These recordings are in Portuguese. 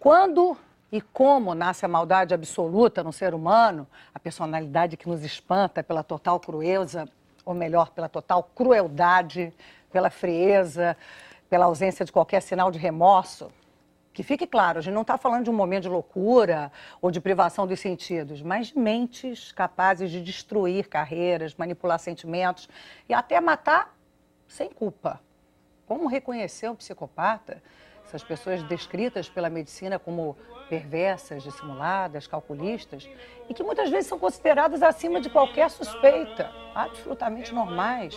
Quando e como nasce a maldade absoluta no ser humano, a personalidade que nos espanta pela total crueza, ou melhor, pela total crueldade, pela frieza, pela ausência de qualquer sinal de remorso? Que fique claro, a gente não está falando de um momento de loucura ou de privação dos sentidos, mas de mentes capazes de destruir carreiras, manipular sentimentos e até matar sem culpa. Como reconhecer um psicopata? Essas pessoas descritas pela medicina como perversas, dissimuladas, calculistas, e que muitas vezes são consideradas acima de qualquer suspeita, absolutamente normais.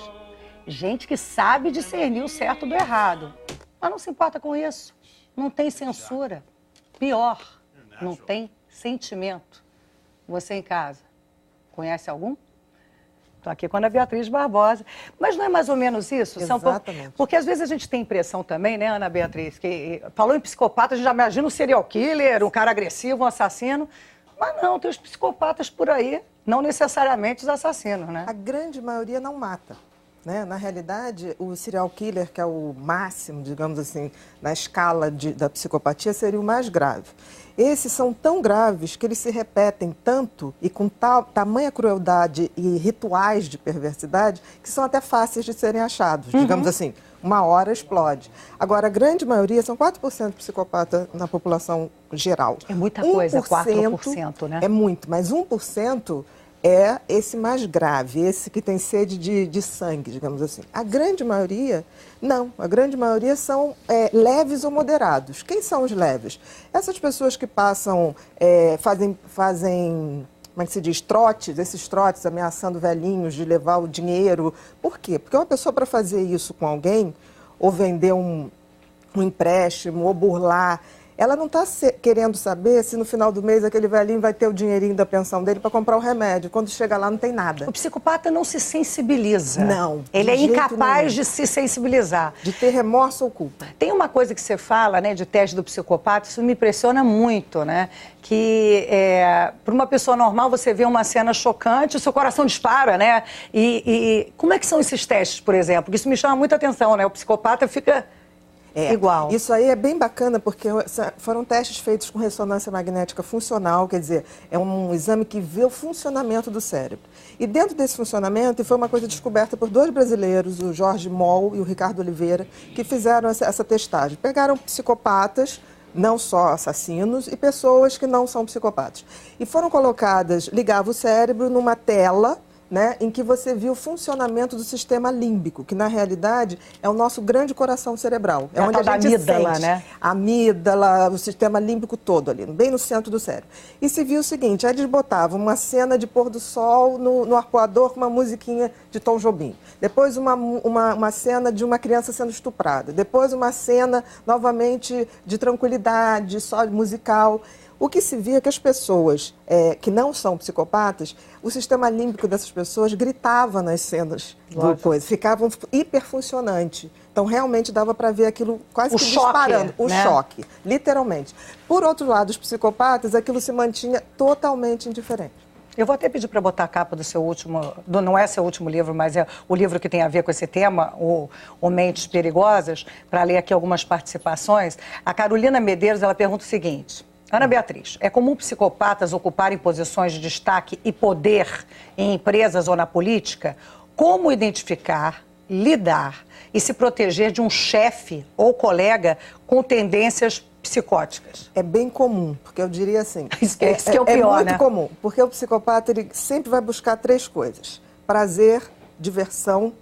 Gente que sabe discernir o certo do errado, mas não se importa com isso. Não tem censura. Pior, não tem sentimento. Você em casa, conhece algum? Estou aqui com a Ana Beatriz Barbosa. Mas não é mais ou menos isso? Exatamente. Porque às vezes a gente tem impressão também, né, Ana Beatriz, que falou em psicopata, a gente já imagina um serial killer, um cara agressivo, um assassino. Mas não, tem os psicopatas por aí, não necessariamente os assassinos, né? A grande maioria não mata. Né? Na realidade, o serial killer, que é o máximo, digamos assim, na escala da psicopatia, seria o mais grave. Esses são tão graves que eles se repetem tanto e com tamanha crueldade e rituais de perversidade que são até fáceis de serem achados. Digamos assim, uma hora explode. Agora, a grande maioria, são 4% de psicopata na população geral. É muita coisa, 4%, né? É muito, mas 1% é esse mais grave, esse que tem sede de sangue, digamos assim. A grande maioria, não. A grande maioria são leves ou moderados. Quem são os leves? Essas pessoas que passam, fazem, como é que se diz, trotes, esses trotes ameaçando velhinhos de levar o dinheiro. Por quê? Porque uma pessoa, para fazer isso com alguém, ou vender um empréstimo, ou burlar, ela não está querendo saber se no final do mês aquele velhinho vai ter o dinheirinho da pensão dele para comprar o remédio. Quando chega lá não tem nada. O psicopata não se sensibiliza. Não. Ele é incapaz de se sensibilizar. De ter remorso ou culpa. Tem uma coisa que você fala, né, de teste do psicopata, isso me impressiona muito, né? Que para uma pessoa normal você vê uma cena chocante, o seu coração dispara, né? E como é que são esses testes, por exemplo? Porque isso me chama muita atenção, né? O psicopata fica igual. Isso aí é bem bacana, porque foram testes feitos com ressonância magnética funcional, quer dizer, é um exame que vê o funcionamento do cérebro. E dentro desse funcionamento, e foi uma coisa descoberta por 2 brasileiros, o Jorge Moll e o Ricardo Oliveira, que fizeram essa testagem. Pegaram psicopatas, não só assassinos, e pessoas que não são psicopatas. E foram colocadas, ligava o cérebro numa tela, né, em que você viu o funcionamento do sistema límbico, que na realidade é o nosso grande coração cerebral. É onde a gente amígdala, sente né? A amígdala, o sistema límbico todo ali, bem no centro do cérebro. E se viu o seguinte, aí eles botavam uma cena de pôr do sol no arpoador com uma musiquinha de Tom Jobim. Depois uma cena de uma criança sendo estuprada. Depois uma cena, novamente, de tranquilidade, só musical. O que se via é que as pessoas que não são psicopatas, o sistema límbico dessas pessoas gritava nas cenas do coisa, ficavam hiperfuncionante. Então, realmente dava para ver aquilo quase que disparando. O choque, literalmente. Por outro lado, os psicopatas, aquilo se mantinha totalmente indiferente. Eu vou até pedir para botar a capa do seu último, não é seu último livro, mas é o livro que tem a ver com esse tema, o Mentes Perigosas, para ler aqui algumas participações. A Carolina Medeiros, ela pergunta o seguinte: Ana Beatriz, é comum psicopatas ocuparem posições de destaque e poder em empresas ou na política? Como identificar, lidar e se proteger de um chefe ou colega com tendências psicóticas? É bem comum, porque eu diria assim... Isso que é o pior, é muito comum, porque o psicopata ele sempre vai buscar 3 coisas. Prazer, diversão,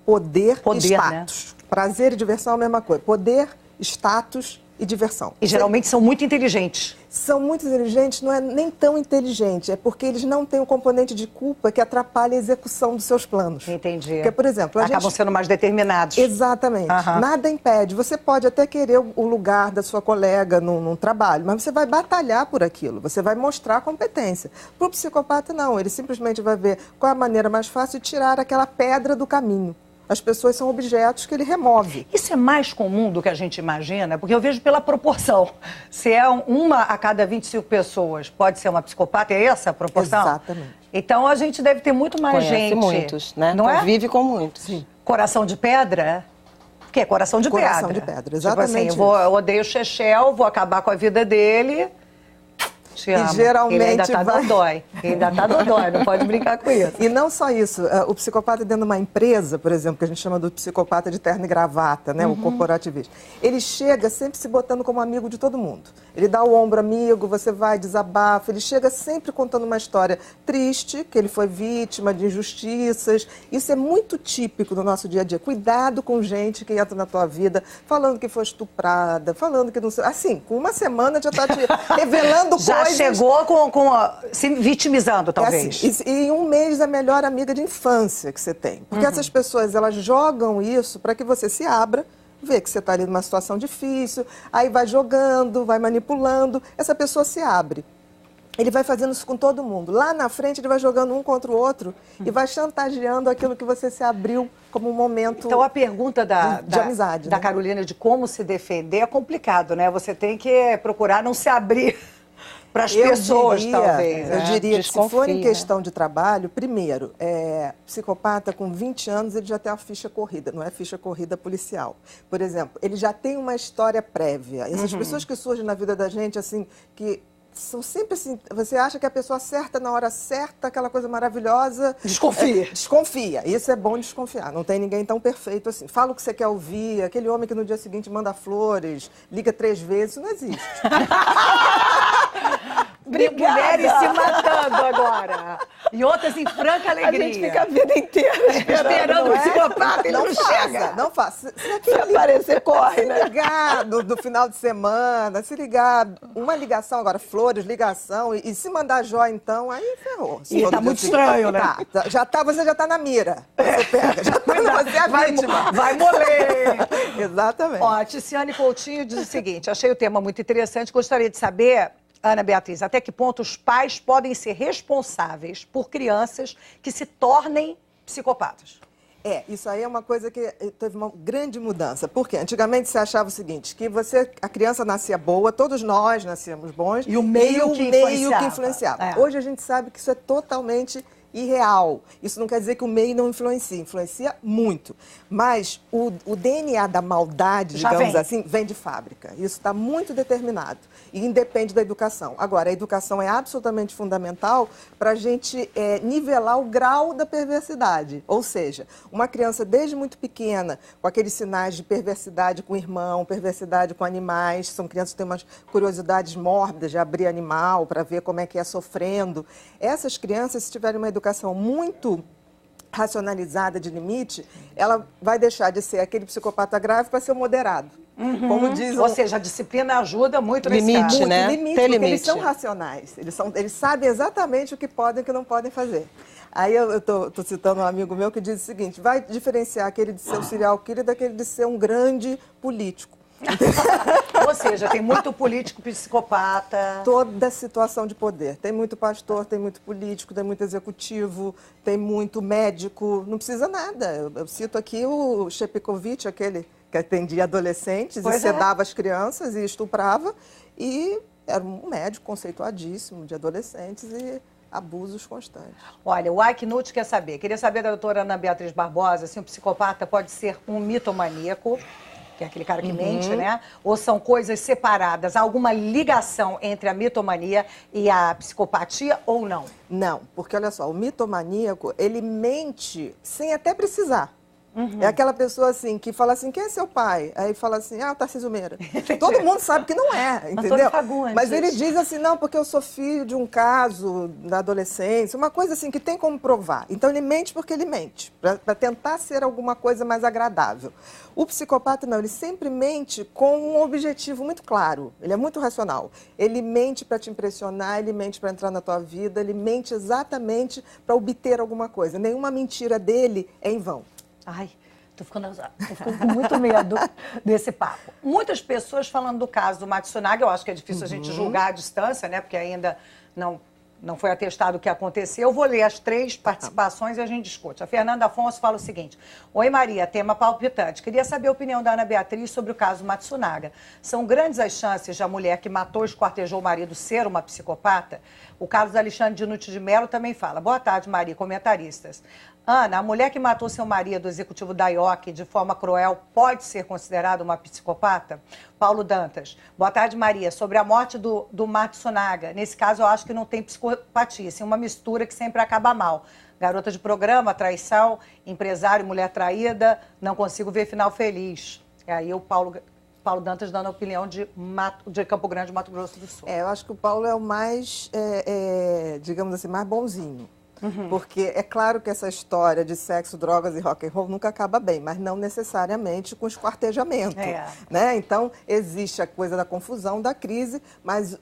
poder e status. Né? Prazer e diversão é a mesma coisa. Poder, status e diversão. E geralmente são muito inteligentes. São muito inteligentes, não é nem tão inteligente, é porque eles não têm o componente de culpa que atrapalha a execução dos seus planos. Entendi. Porque, por exemplo, acabam sendo mais determinados. Exatamente. Nada impede. Você pode até querer o lugar da sua colega num trabalho, mas você vai batalhar por aquilo, você vai mostrar competência. Para o psicopata, não. Ele simplesmente vai ver qual é a maneira mais fácil de tirar aquela pedra do caminho. As pessoas são objetos que ele remove. Isso é mais comum do que a gente imagina, porque eu vejo pela proporção. Se é uma a cada 25 pessoas, pode ser uma psicopata, é essa a proporção? Exatamente. Então a gente deve ter muito mais gente. Conhece muitos, né? Não é? Convive com muitos. Sim. Coração de pedra? Que é coração de pedra. Coração de pedra, exatamente. Tipo assim, eu odeio o Chechel, vou acabar com a vida dele. Te amo. E geralmente ele ainda tá dodói. Ele ainda tá dodói, não pode brincar com isso. E não só isso, o psicopata dentro de uma empresa, por exemplo, que a gente chama do psicopata de terno e gravata, né, o corporativista, ele chega sempre se botando como amigo de todo mundo. Ele dá o ombro amigo, você vai, desabafa, ele chega sempre contando uma história triste, que ele foi vítima de injustiças. Isso é muito típico no nosso dia a dia. Cuidado com gente que entra na tua vida falando que foi estuprada, falando que não sei... Assim, com uma semana já está te revelando coisas. Chegou se vitimizando, talvez. É assim, e em um mês a melhor amiga de infância que você tem. Porque essas pessoas, elas jogam isso para que você se abra, vê que você está ali numa situação difícil, aí vai jogando, vai manipulando, essa pessoa se abre. Ele vai fazendo isso com todo mundo. Lá na frente ele vai jogando um contra o outro e vai chantageando aquilo que você se abriu como um momento. Então a pergunta de amizade, da né? Carolina de como se defender é complicado, né? Você tem que procurar não se abrir para as pessoas, talvez. Eu diria que se for em né? questão de trabalho, primeiro, psicopata com 20 anos, ele já tem uma ficha corrida, não é ficha corrida policial. Por exemplo, ele já tem uma história prévia. Essas pessoas que surgem na vida da gente, assim, que são sempre assim, você acha que a pessoa acerta na hora certa, aquela coisa maravilhosa. Desconfia. Desconfia. Isso é bom desconfiar. Não tem ninguém tão perfeito assim. Fala o que você quer ouvir. Aquele homem que no dia seguinte manda flores, liga 3 vezes, isso não existe. Mulheres se matando agora. E outras em franca alegria. A gente fica a vida inteira esperando o psicopata, ele não chega. Não faça. Se aparecer, corre, né? Se ligar do final de semana, se ligar, uma ligação agora, flores, ligação, e se mandar joia, então, aí ferrou. E tá muito estranho, né? Você já tá na mira. Você pega, você é a vítima. Vai moler. Exatamente. Ó, a Ticiane Coutinho diz o seguinte, achei o tema muito interessante, gostaria de saber, Ana Beatriz, até que ponto os pais podem ser responsáveis por crianças que se tornem psicopatas? Isso aí é uma coisa que teve uma grande mudança. Porque antigamente você achava o seguinte, que a criança nascia boa, todos nós nascíamos bons. E o meio que influenciava. Hoje a gente sabe que isso é totalmente irreal. Isso não quer dizer que o meio não influencia muito. Mas o DNA da maldade, digamos assim, vem de fábrica. Isso está muito determinado e independe da educação. Agora, a educação é absolutamente fundamental para a gente nivelar o grau da perversidade. Ou seja, uma criança desde muito pequena, com aqueles sinais de perversidade com o irmão, perversidade com animais, são crianças que têm umas curiosidades mórbidas de abrir animal para ver como é que é sofrendo. Essas crianças, se tiverem uma educação muito racionalizada de limite, ela vai deixar de ser aquele psicopata grave para ser o moderado. Como diz Ou seja, a disciplina ajuda muito nesse limite, caso. né? Limite, Tem porque limite. eles são racionais. Eles sabem exatamente o que podem e o que não podem fazer. Aí eu tô citando um amigo meu que diz o seguinte, vai diferenciar aquele de ser um serial killer daquele de ser um grande político. Ou seja, tem muito político psicopata. Toda situação de poder. Tem muito pastor, tem muito político, tem muito executivo, tem muito médico, não precisa nada. Eu cito aqui o Shepikovich, aquele que atendia adolescentes e sedava as crianças e estuprava, e era um médico conceituadíssimo de adolescentes e abusos constantes. Olha, o Aiknut quer saber, queria saber da doutora Ana Beatriz Barbosa, se um psicopata pode ser um mitomaníaco, que é aquele cara que mente, né? Ou são coisas separadas? Há alguma ligação entre a mitomania e a psicopatia ou não? Não, porque olha só, o mitomaníaco, ele mente sem até precisar. É aquela pessoa assim, que fala assim, quem é seu pai? Aí fala assim, o Tarcísio Meira. Todo mundo sabe que não é, entendeu? Mas ele diz assim, não, porque eu sou filho de um caso da adolescência, uma coisa assim que tem como provar. Então ele mente porque ele mente, para tentar ser alguma coisa mais agradável. O psicopata não, ele sempre mente com um objetivo muito claro, ele é muito racional. Ele mente para te impressionar, ele mente para entrar na tua vida, ele mente exatamente para obter alguma coisa. Nenhuma mentira dele é em vão. Ai, tô ficando com muito medo desse papo. Muitas pessoas falando do caso do Matsunaga, eu acho que é difícil a gente julgar à distância, né? Porque ainda não foi atestado o que aconteceu. Eu vou ler as 3 participações e a gente discute. A Fernanda Afonso fala o seguinte. Oi, Maria, tema palpitante. Queria saber a opinião da Ana Beatriz sobre o caso Matsunaga. São grandes as chances de a mulher que matou e esquartejou o marido ser uma psicopata? O caso do Alexandre Dinucci de Mello também fala. Boa tarde, Maria, comentaristas. Ana, a mulher que matou seu marido, executivo da IOC, de forma cruel, pode ser considerada uma psicopata? Paulo Dantas. Boa tarde, Maria. Sobre a morte do Matsunaga, nesse caso eu acho que não tem psicopatia, sim uma mistura que sempre acaba mal. Garota de programa, traição, empresário, mulher traída, não consigo ver final feliz. E aí o Paulo Dantas dando a opinião de Campo Grande, Mato Grosso do Sul. Eu acho que o Paulo é o mais, digamos assim, mais bonzinho. Porque é claro que essa história de sexo, drogas e rock and roll nunca acaba bem, mas não necessariamente com esquartejamento. Né? Então, existe a coisa da confusão, da crise, mas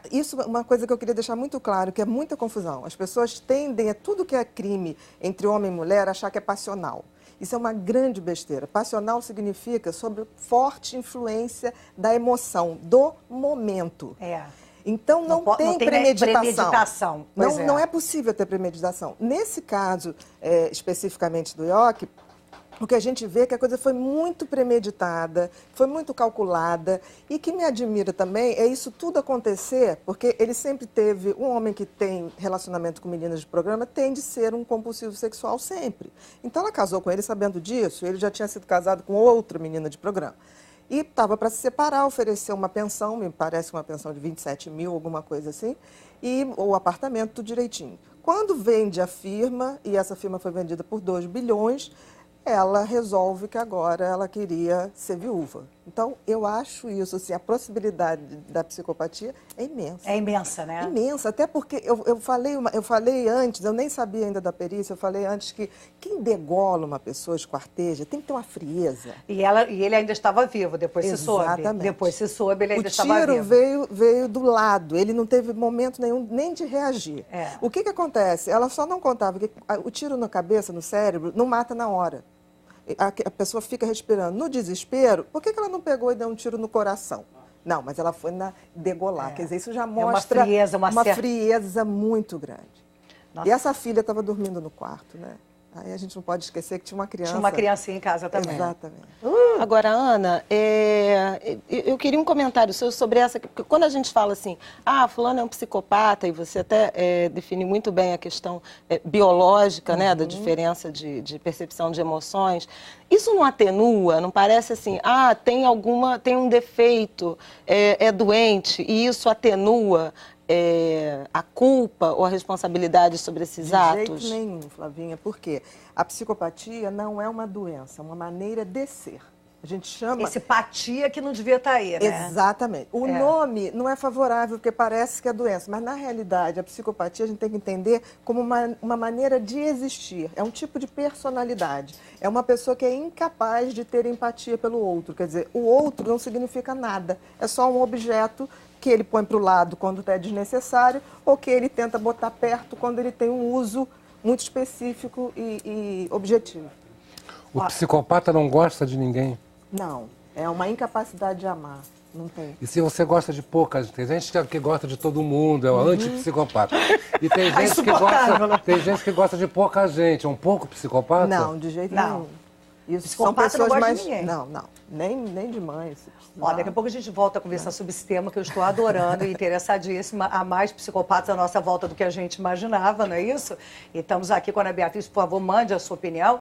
isso é uma coisa que eu queria deixar muito claro, que é muita confusão. As pessoas tendem a tudo que é crime entre homem e mulher achar que é passional. Isso é uma grande besteira. Passional significa sob forte influência da emoção, do momento. Então, não tem premeditação. Não é possível ter premeditação. Nesse caso, especificamente do IOC, o que a gente vê é que a coisa foi muito premeditada, foi muito calculada. E que me admira também é isso tudo acontecer, porque ele sempre teve, um homem que tem relacionamento com meninas de programa, tende a ser um compulsivo sexual sempre. Então, ela casou com ele sabendo disso, ele já tinha sido casado com outra menina de programa. E estava para se separar, ofereceu uma pensão, me parece uma pensão de 27 mil, alguma coisa assim, e o apartamento tudo direitinho. Quando vende a firma, e essa firma foi vendida por 2 bilhões, ela resolve que agora ela queria ser viúva. Então, eu acho isso, assim, a possibilidade da psicopatia é imensa. É imensa, né? Imensa, até porque eu falei antes, eu nem sabia ainda da perícia, eu falei antes que quem degola uma pessoa, esquarteja, tem que ter uma frieza. E ele ainda estava vivo, depois se soube. Exatamente. Depois se soube, ele ainda estava vivo. O tiro veio do lado, ele não teve momento nenhum nem de reagir. O que acontece? Ela só não contava que o tiro na cabeça, no cérebro, não mata na hora. A pessoa fica respirando. No desespero, por que ela não pegou e deu um tiro no coração? Não, mas ela foi degolar. Quer dizer, isso já mostra uma frieza muito grande. Nossa. E essa filha estava dormindo no quarto, né? Aí a gente não pode esquecer que tinha uma criança. Tinha uma criancinha em casa também. Exatamente. Agora, Ana, eu queria um comentário seu sobre essa... Porque quando a gente fala assim, fulano é um psicopata, e você até define muito bem a questão biológica, né, da diferença de percepção de emoções, isso não atenua, não parece assim, tem um defeito, é doente, e isso atenua a culpa ou a responsabilidade sobre esses atos? De jeito nenhum, Flavinha, porque a psicopatia não é uma doença, é uma maneira de ser. A gente chama... Esse patia que não devia estar aí, né? Exatamente. O nome não é favorável, porque parece que é doença, mas na realidade a psicopatia a gente tem que entender como uma maneira de existir. É um tipo de personalidade. É uma pessoa que é incapaz de ter empatia pelo outro. Quer dizer, o outro não significa nada. É só um objeto que ele põe para o lado quando é desnecessário ou que ele tenta botar perto quando ele tem um uso muito específico e objetivo. O psicopata não gosta de ninguém? Não, é uma incapacidade de amar, não tem. E se você gosta de poucas, tem gente que gosta de todo mundo, é um antipsicopata. E tem gente que gosta de pouca gente, é um pouco psicopata? Não, de jeito nenhum. Isso são pessoas mais... Não, nem de mãe. Daqui a pouco a gente volta a conversar sobre esse tema que eu estou adorando e interessadíssima. Há mais psicopatas à nossa volta do que a gente imaginava, não é isso? E estamos aqui com a Ana Beatriz, por favor, mande a sua opinião.